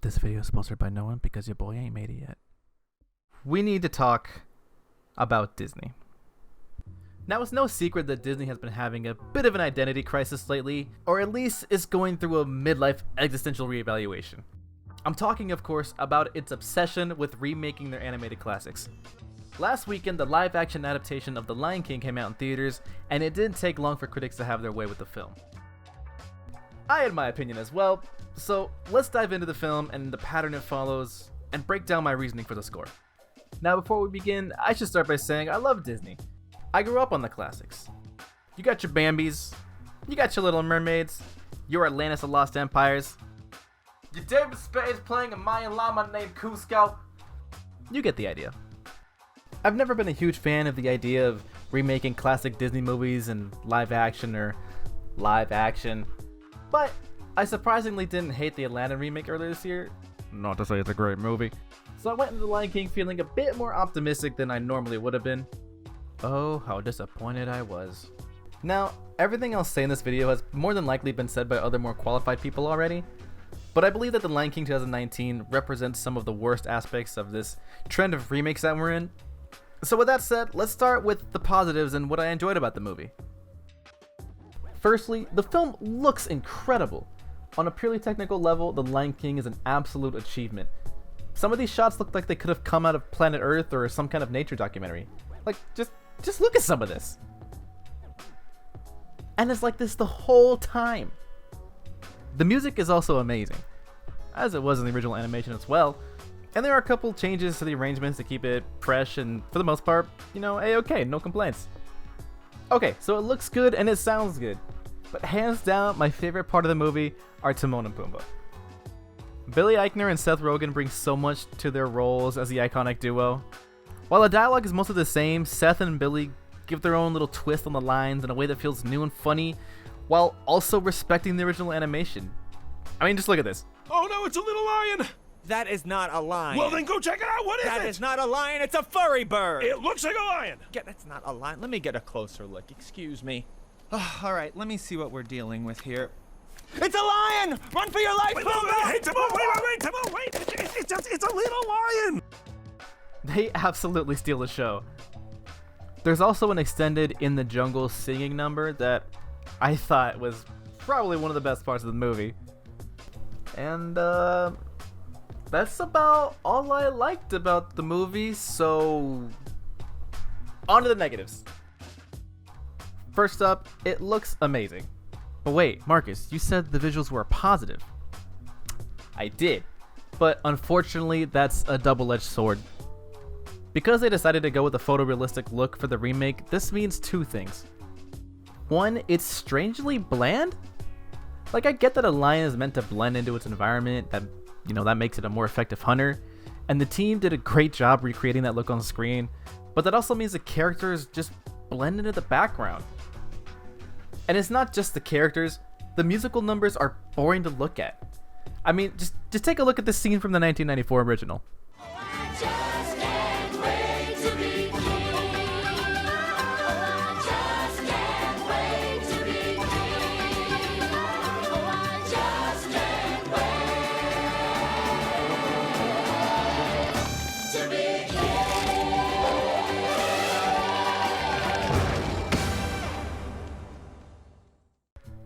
This video is sponsored by no one because your boy ain't made it yet. We need to talk about Disney. Now, it's no secret that Disney has been having a bit of an identity crisis lately, or at least is going through a midlife existential reevaluation. I'm talking, of course, about its obsession with remaking their animated classics. Last weekend, the live-action adaptation of The Lion King came out in theaters, and it didn't take long for critics to have their way with the film. I had my opinion as well, so let's dive into the film and the pattern it follows, and break down my reasoning for the score. Now, before we begin, I should start by saying I love Disney. I grew up on the classics. You got your Bambis, you got your Little Mermaids, your Atlantis of Lost Empires, your David Spade playing a Mayan llama named Cusco. You get the idea. I've never been a huge fan of the idea of remaking classic Disney movies in live action, but I surprisingly didn't hate the Aladdin remake earlier this year. Not to say it's a great movie. So I went into The Lion King feeling a bit more optimistic than I normally would have been. Oh, how disappointed I was. Now, everything I'll say in this video has more than likely been said by other more qualified people already, but I believe that The Lion King 2019 represents some of the worst aspects of this trend of remakes that we're in. So with that said, let's start with the positives and what I enjoyed about the movie. Firstly, the film looks incredible. On a purely technical level, The Lion King is an absolute achievement. Some of these shots look like they could have come out of Planet Earth or some kind of nature documentary. Like, just look at some of this. And it's like this the whole time. The music is also amazing, as it was in the original animation as well. And there are a couple changes to the arrangements to keep it fresh, and for the most part, A-okay, no complaints. Okay, so it looks good and it sounds good. But hands down, my favorite part of the movie are Timon and Pumbaa. Billy Eichner and Seth Rogen bring so much to their roles as the iconic duo. While the dialogue is mostly the same, Seth and Billy give their own little twist on the lines in a way that feels new and funny, while also respecting the original animation. I mean, just look at this. Oh no, it's a little lion! That is not a lion. Well then go check it out, what is it? That is not a lion, it's a furry bird! It looks like a lion! That's not a lion. Let me get a closer look, excuse me. All right, let me see what we're dealing with here. It's a lion! Run for your life, Wait, Pumbaa! hey, Timon, wait, Timon, wait! It's a little lion! They absolutely steal the show. There's also an extended In the Jungle singing number that I thought was probably one of the best parts of the movie. And that's about all I liked about the movie, so on to the negatives. First up, it looks amazing. But wait, Marcus, you said the visuals were positive. I did, but unfortunately that's a double-edged sword. Because they decided to go with a photorealistic look for the remake, this means two things. One, it's strangely bland. Like, I get that a lion is meant to blend into its environment, that makes it a more effective hunter, and the team did a great job recreating that look on screen, but that also means the characters just blend into the background. And it's not just the characters, the musical numbers are boring to look at. I mean, just take a look at this scene from the 1994 original.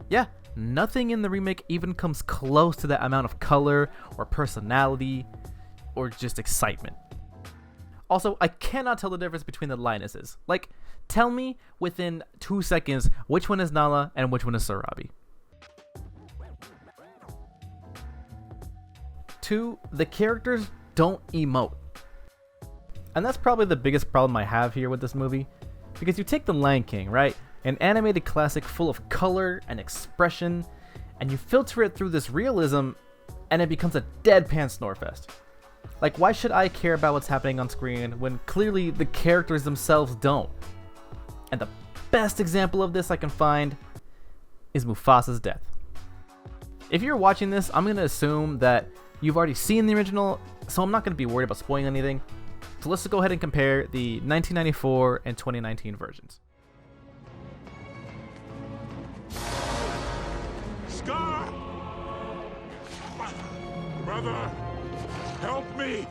Yeah, nothing in the remake even comes close to that amount of color or personality or just excitement. Also, I cannot tell the difference between the lionesses. Like, tell me within 2 seconds which one is Nala and which one is Sarabi. 2, the characters don't emote. And that's probably the biggest problem I have here with this movie. Because you take The Lion King, right? An animated classic full of color and expression, and you filter it through this realism, and it becomes a deadpan snorefest. Like, why should I care about what's happening on screen when clearly the characters themselves don't? And the best example of this I can find is Mufasa's death. If you're watching this, I'm going to assume that you've already seen the original, so I'm not going to be worried about spoiling anything. So let's go ahead and compare the 1994 and 2019 versions. Scar! brother! Help me!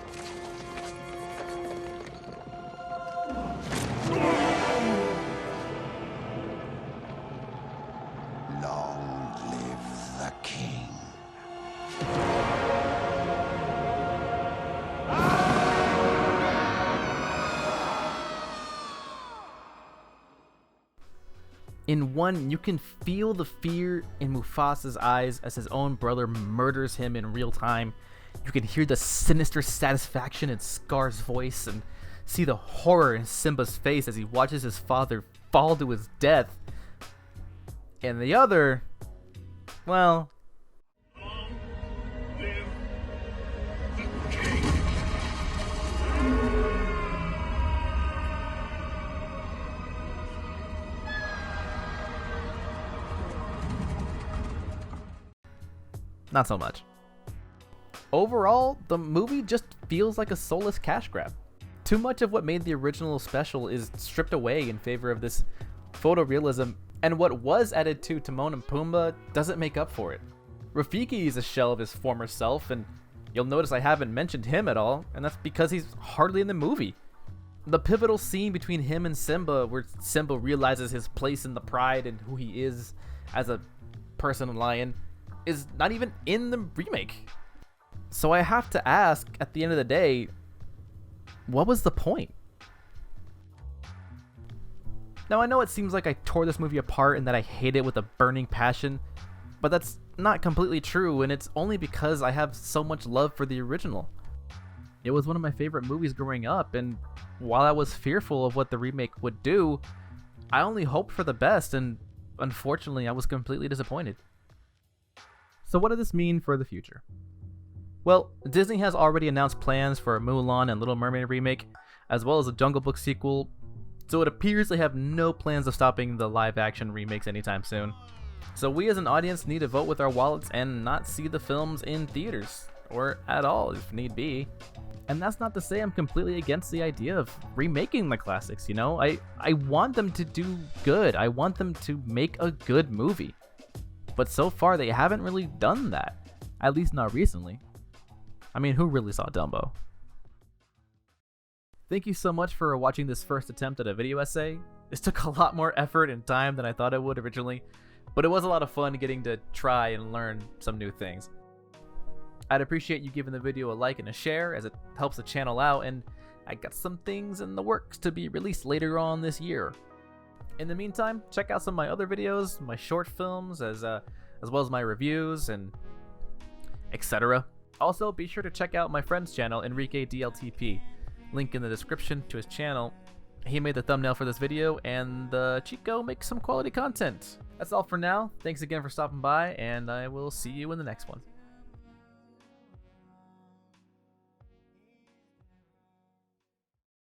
Long live the king. In one, you can feel the fear in Mufasa's eyes as his own brother murders him in real time. You can hear the sinister satisfaction in Scar's voice and see the horror in Simba's face as he watches his father fall to his death. And the other, well, not so much. Overall, the movie just feels like a soulless cash grab. Too much of what made the original special is stripped away in favor of this photorealism, and what was added to Timon and Pumbaa doesn't make up for it. Rafiki is a shell of his former self, and you'll notice I haven't mentioned him at all, and that's because he's hardly in the movie. The pivotal scene between him and Simba, where Simba realizes his place in the pride and who he is as a person lion, is not even in the remake. So I have to ask, at the end of the day, what was the point? Now I know it seems like I tore this movie apart and that I hate it with a burning passion, but that's not completely true, and it's only because I have so much love for the original. It was one of my favorite movies growing up, and while I was fearful of what the remake would do, I only hoped for the best, and unfortunately I was completely disappointed. So what does this mean for the future? Well, Disney has already announced plans for a Mulan and Little Mermaid remake, as well as a Jungle Book sequel, so it appears they have no plans of stopping the live-action remakes anytime soon. So we as an audience need to vote with our wallets and not see the films in theaters, or at all if need be. And that's not to say I'm completely against the idea of remaking the classics, you know? I want them to do good, I want them to make a good movie. But so far they haven't really done that, at least not recently. I mean, who really saw Dumbo? Thank you so much for watching this first attempt at a video essay. This took a lot more effort and time than I thought it would originally, but it was a lot of fun getting to try and learn some new things. I'd appreciate you giving the video a like and a share, as it helps the channel out, and I got some things in the works to be released later on this year. In the meantime, check out some of my other videos, my short films, as well as my reviews and etc. Also, be sure to check out my friend's channel, Enrique DLTP. Link in the description to his channel. He made the thumbnail for this video, and the Chico makes some quality content. That's all for now. Thanks again for stopping by, and I will see you in the next one.